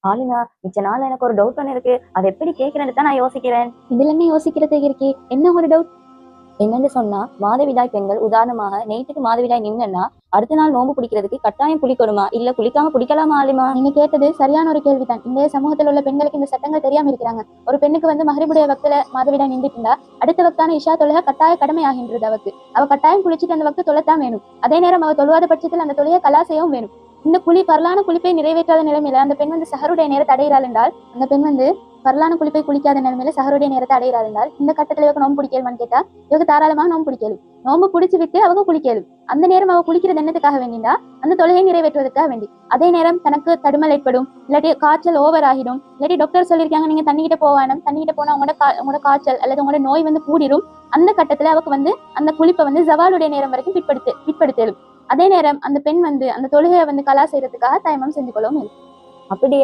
ஆலினா, மிச்ச நாள் எனக்கு ஒரு டவுட் ஒன்று இருக்கு. அதை எப்படி கேட்கறேன்னு தான் நான் யோசிக்கிறேன். இதுல என்ன யோசிக்கிறது இருக்கே? என்ன ஒரு டவுட்? என்னன்னு சொன்னா, மாதவிடாய் பெண்கள் உதாரணமாக நைட்டுக்கு மாதவிடாய் நின்னா அடுத்த நாள் நோன்பு பிடிக்கிறதுக்கு கட்டாயம் குளிக்கணுமா, இல்ல குளிக்காம பிடிக்கலாமா ஆலிமா? நீங்க கேட்டது சரியான ஒரு கேள்விதான். இந்த சமூகத்தில் உள்ள பெண்களுக்கு இந்த சட்டங்கள் தெரியாம இருக்கிறாங்க. ஒரு பெண்ணுக்கு மகரிபுடைய வக்துல மாதவிடாய் நின்றுட்டு இருந்தா அடுத்த வக்தான இஷா தொழுகை கட்டாய கடமை ஆகின்றது. அவ கட்டாயம் குளிச்சுட்டு அந்த வக்து தொலைத்தான் வேணும். அதே நேரம் அவ தொழுவாத பட்சத்தில் அந்த தொழுகை கலா செய்யவும் வேணும். இந்த பரலான குளிப்பை நிறைவேற்றாத நிலைமையில அந்த பெண் சஹருடைய நேரத்தை அடைகிறாள் என்றால், அந்த பெண் பரலான குளிப்பை குளிக்காத நிலைமையில சஹருடைய நேரத்தை அடைகிறாள் என்றால், இந்த கட்டத்துல இவங்க நோம்பு பிடிக்கலுமான்னு கேட்டா, இவங்க தாராளமாக நோம்பு பிடிக்கலும். நோம்பு பிடிச்சு விட்டு அவங்க குளிக்கலும். அந்த நேரம் அவ குளிக்கிறது என்னத்துக்காக வேண்டினா, அந்த தொழுகை நிறைவேற்றுவதற்காக வேண்டி. அதே நேரம் தனக்கு தடுமல் ஏற்படும், இல்லாட்டி காய்ச்சல் ஓவர் ஆகிடும், இல்லாட்டி டாக்டர் சொல்லியிருக்காங்க நீங்க தண்ணிக்கிட்ட போவானும், தண்ணிக்கிட்ட போனா உங்களோட காய்ச்சல் அல்லது உங்களோட நோய் கூடிரும். அந்த கட்டத்துல அவக்கு அந்த குளிப்பை ஜவாலுடைய நேரம் வரைக்கும் பிற்படுத்தலும். அதே நேரம் அந்த பெண் அந்த தொழுகையை கலா செய்யறதுக்காக தயமம் செஞ்சு கொள்ளவும். அப்படியா?